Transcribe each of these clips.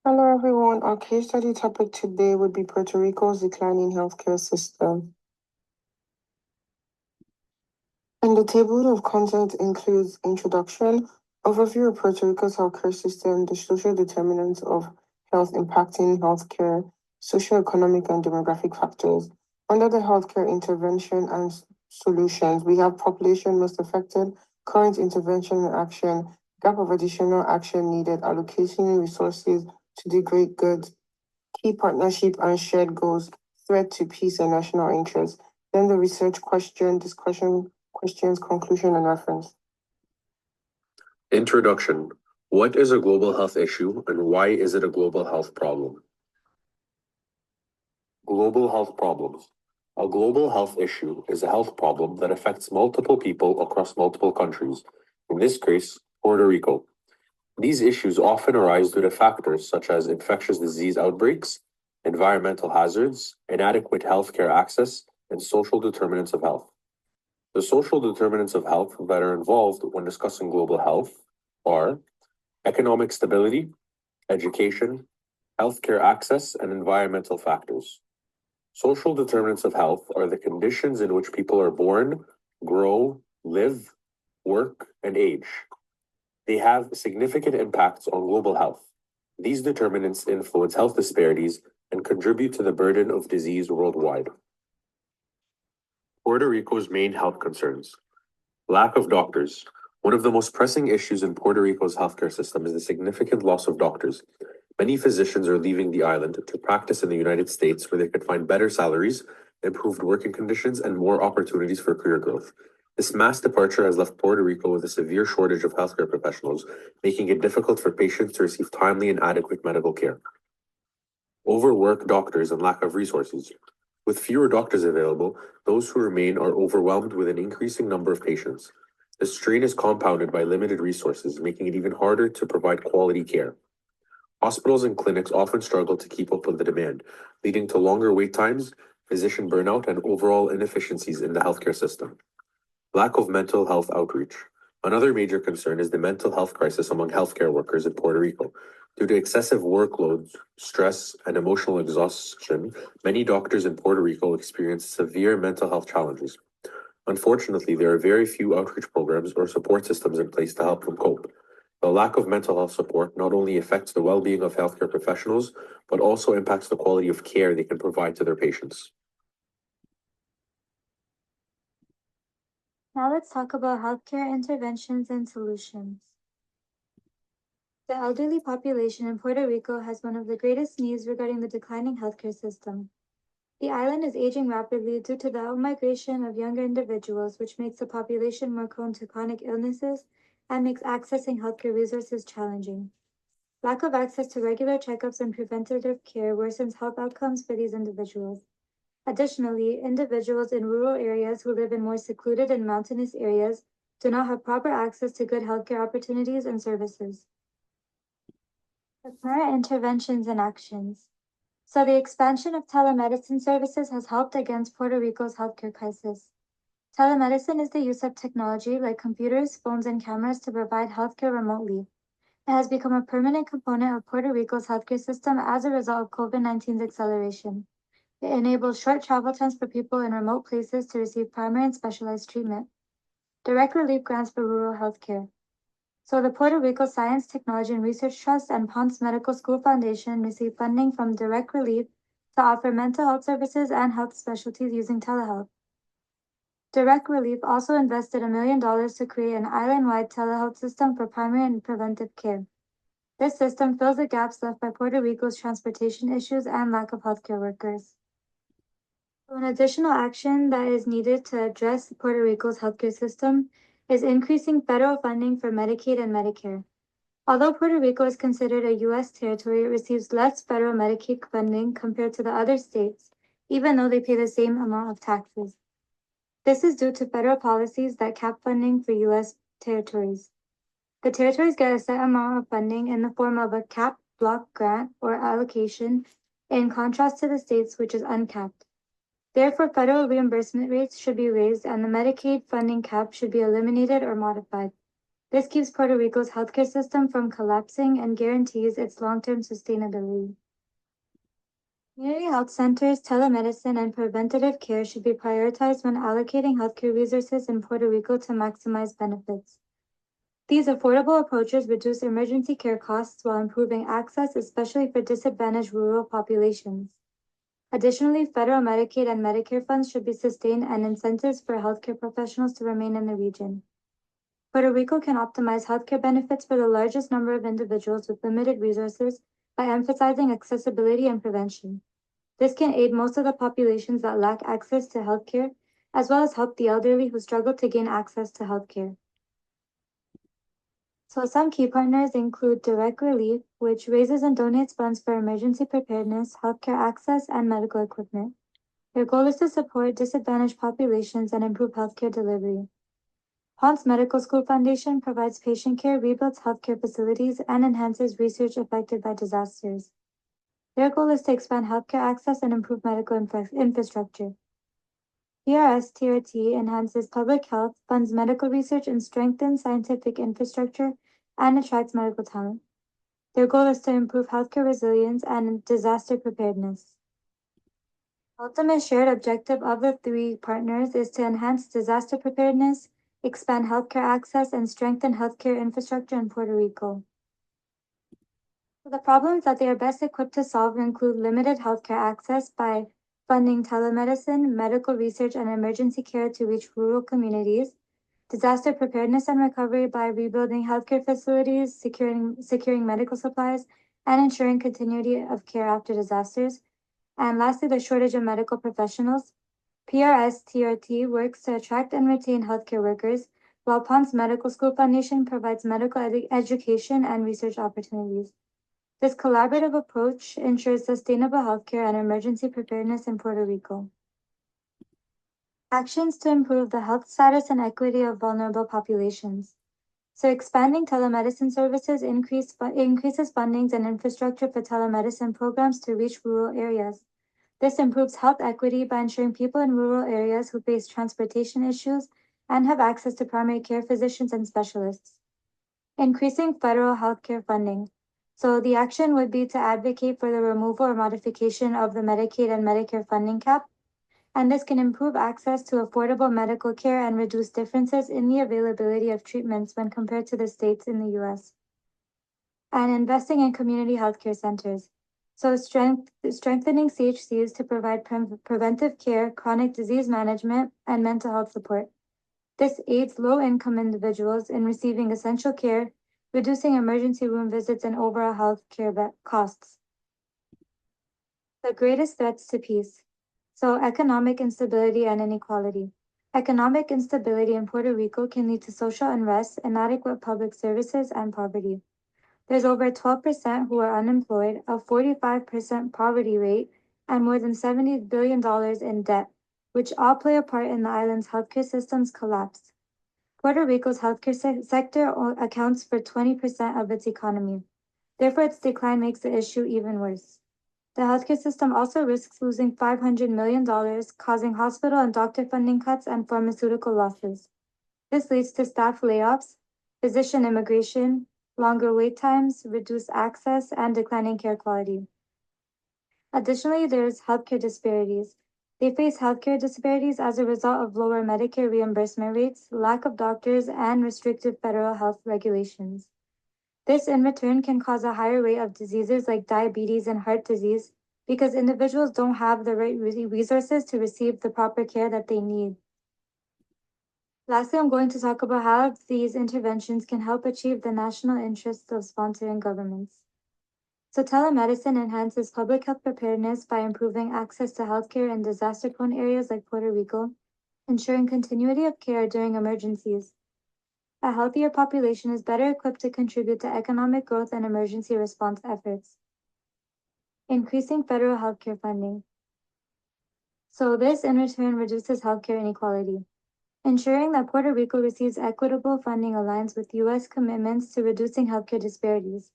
Hello, everyone. Our case study topic today would be Puerto Rico's declining healthcare system. And the table of contents includes introduction, overview of Puerto Rico's healthcare system, the social determinants of health impacting healthcare, socioeconomic and demographic factors. Under the healthcare intervention and solutions, we have population most affected, current intervention and action, gap of additional action needed, allocating resources to the great good, key partnership and shared goals, threat to peace and national interest. Then the research question, discussion, questions, conclusion, and reference. Introduction. What is a global health issue and why is it a global health problem? Global health problems. A global health issue is a health problem that affects multiple people across multiple countries, in this case, Puerto Rico. These issues often arise due to factors such as infectious disease outbreaks, environmental hazards, inadequate healthcare access, and social determinants of health. The social determinants of health that are involved when discussing global health are economic stability, education, healthcare access, and environmental factors. Social determinants of health are the conditions in which people are born, grow, live, work, and age. They have significant impacts on global health. These determinants influence health disparities and contribute to the burden of disease worldwide. Puerto Rico's main health concerns. Lack of doctors. One of the most pressing issues in Puerto Rico's healthcare system is the significant loss of doctors. Many physicians are leaving the island to practice in the United States where they could find better salaries, improved working conditions, and more opportunities for career growth. This mass departure has left Puerto Rico with a severe shortage of healthcare professionals, making it difficult for patients to receive timely and adequate medical care. Overworked doctors and lack of resources. With fewer doctors available, those who remain are overwhelmed with an increasing number of patients. The strain is compounded by limited resources, making it even harder to provide quality care. Hospitals and clinics often struggle to keep up with the demand, leading to longer wait times, physician burnout, and overall inefficiencies in the healthcare system. Lack of mental health outreach. Another major concern is the mental health crisis among healthcare workers in Puerto Rico. Due to excessive workloads, stress, and emotional exhaustion, many doctors in Puerto Rico experience severe mental health challenges. Unfortunately, there are very few outreach programs or support systems in place to help them cope. The lack of mental health support not only affects the well-being of healthcare professionals, but also impacts the quality of care they can provide to their patients. Now let's talk about healthcare interventions and solutions. The elderly population in Puerto Rico has one of the greatest needs regarding the declining healthcare system. The island is aging rapidly due to the outmigration of younger individuals, which makes the population more prone to chronic illnesses and makes accessing healthcare resources challenging. Lack of access to regular checkups and preventative care worsens health outcomes for these individuals. Additionally, individuals in rural areas who live in more secluded and mountainous areas do not have proper access to good healthcare opportunities and services. The current interventions and actions. So the expansion of telemedicine services has helped against Puerto Rico's healthcare crisis. Telemedicine is the use of technology like computers, phones, and cameras to provide healthcare remotely. It has become a permanent component of Puerto Rico's healthcare system as a result of COVID-19's acceleration. It enables short travel times for people in remote places to receive primary and specialized treatment. Direct relief grants for rural healthcare. So the Puerto Rico Science, Technology, and Research Trust and Ponce Medical School Foundation receive funding from Direct Relief to offer mental health services and health specialties using telehealth. Direct Relief also invested $1 million to create an island-wide telehealth system for primary and preventive care. This system fills the gaps left by Puerto Rico's transportation issues and lack of healthcare workers. An additional action that is needed to address Puerto Rico's healthcare system is increasing federal funding for Medicaid and Medicare. Although Puerto Rico is considered a U.S. territory, it receives less federal Medicaid funding compared to the other states, even though they pay the same amount of taxes. This is due to federal policies that cap funding for U.S. territories. The territories get a set amount of funding in the form of a capped block grant or allocation, in contrast to the states, which is uncapped. Therefore, federal reimbursement rates should be raised and the Medicaid funding cap should be eliminated or modified. This keeps Puerto Rico's healthcare system from collapsing and guarantees its long-term sustainability. Community health centers, telemedicine, and preventative care should be prioritized when allocating healthcare resources in Puerto Rico to maximize benefits. These affordable approaches reduce emergency care costs while improving access, especially for disadvantaged rural populations. Additionally, federal Medicaid and Medicare funds should be sustained and incentives for healthcare professionals to remain in the region. Puerto Rico can optimize healthcare benefits for the largest number of individuals with limited resources by emphasizing accessibility and prevention. This can aid most of the populations that lack access to healthcare, as well as help the elderly who struggle to gain access to healthcare. So some key partners include Direct Relief, which raises and donates funds for emergency preparedness, healthcare access, and medical equipment. Their goal is to support disadvantaged populations and improve healthcare delivery. Ponce Medical School Foundation provides patient care, rebuilds healthcare facilities, and enhances research affected by disasters. Their goal is to expand healthcare access and improve medical infrastructure. PRS-TRT enhances public health, funds medical research, and strengthens scientific infrastructure and attracts medical talent. Their goal is to improve healthcare resilience and disaster preparedness. Ultimate shared objective of the three partners is to enhance disaster preparedness, expand healthcare access, and strengthen healthcare infrastructure in Puerto Rico. The problems that they are best equipped to solve include limited healthcare access by funding telemedicine, medical research, and emergency care to reach rural communities, disaster preparedness and recovery by rebuilding healthcare facilities, securing medical supplies, and ensuring continuity of care after disasters, and lastly, the shortage of medical professionals. PRS-TRT works to attract and retain healthcare workers, while Ponce Medical School Foundation provides medical education and research opportunities. This collaborative approach ensures sustainable healthcare and emergency preparedness in Puerto Rico. Actions to improve the health status and equity of vulnerable populations. So expanding telemedicine services increases fundings and infrastructure for telemedicine programs to reach rural areas. This improves health equity by ensuring people in rural areas who face transportation issues and have access to primary care physicians and specialists. Increasing federal healthcare funding. So the action would be to advocate for the removal or modification of the Medicaid and Medicare funding cap, and this can improve access to affordable medical care and reduce differences in the availability of treatments when compared to the states in the US. And investing in community healthcare centers. So strengthening CHCs to provide preventive care, chronic disease management, and mental health support. This aids low-income individuals in receiving essential care, reducing emergency room visits and overall health care costs. The greatest threats to peace. So economic instability and inequality. Economic instability in Puerto Rico can lead to social unrest, inadequate public services, and poverty. There's over 12% who are unemployed, a 45% poverty rate, and more than $70 billion in debt, which all play a part in the island's healthcare system's collapse. Puerto Rico's healthcare sector accounts for 20% of its economy. Therefore, its decline makes the issue even worse. The healthcare system also risks losing $500 million, causing hospital and doctor funding cuts and pharmaceutical losses. This leads to staff layoffs, physician immigration, longer wait times, reduced access, and declining care quality. Additionally, there's healthcare disparities. They face healthcare disparities as a result of lower Medicare reimbursement rates, lack of doctors, and restrictive federal health regulations. This in return can cause a higher rate of diseases like diabetes and heart disease because individuals don't have the right resources to receive the proper care that they need. Lastly, I'm going to talk about how these interventions can help achieve the national interests of sponsoring governments. So telemedicine enhances public health preparedness by improving access to healthcare in disaster-prone areas like Puerto Rico, ensuring continuity of care during emergencies. A healthier population is better equipped to contribute to economic growth and emergency response efforts. Increasing federal healthcare funding. So this in return reduces healthcare inequality. Ensuring that Puerto Rico receives equitable funding aligns with U.S. commitments to reducing healthcare disparities.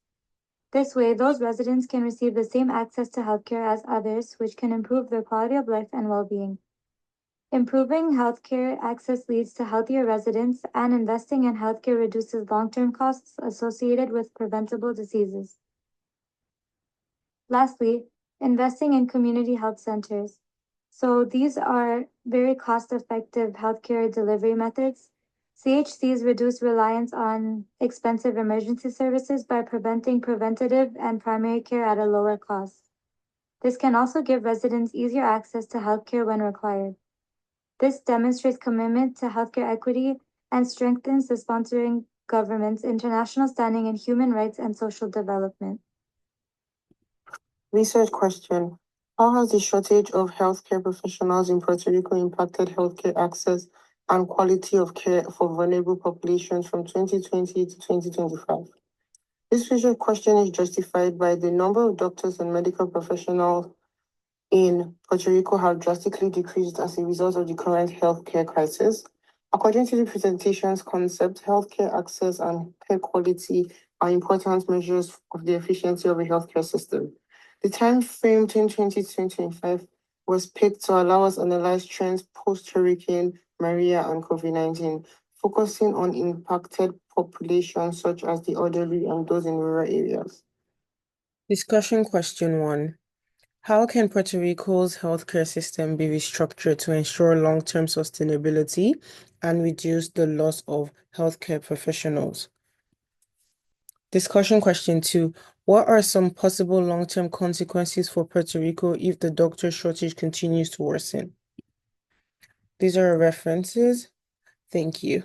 This way, those residents can receive the same access to healthcare as others, which can improve their quality of life and well-being. Improving healthcare access leads to healthier residents, and investing in healthcare reduces long-term costs associated with preventable diseases. Lastly, investing in community health centers. So these are very cost-effective healthcare delivery methods. CHCs reduce reliance on expensive emergency services by preventing preventative and primary care at a lower cost. This can also give residents easier access to healthcare when required. This demonstrates commitment to healthcare equity and strengthens the sponsoring government's international standing in human rights and social development. Research question. How has the shortage of healthcare professionals in Puerto Rico impacted healthcare access and quality of care for vulnerable populations from 2020 to 2025? This research question is justified by the number of doctors and medical professionals in Puerto Rico have drastically decreased as a result of the current healthcare crisis. According to the presentation's concept, healthcare access and care quality are important measures of the efficiency of a healthcare system. The time frame 2020 to 2025 was picked to allow us to analyze trends post-Hurricane Maria and COVID-19, focusing on impacted populations such as the elderly and those in rural areas. Discussion question 1. How can Puerto Rico's healthcare system be restructured to ensure long-term sustainability and reduce the loss of healthcare professionals? Discussion question 2. What are some possible long-term consequences for Puerto Rico if the doctor shortage continues to worsen? These are references. Thank you.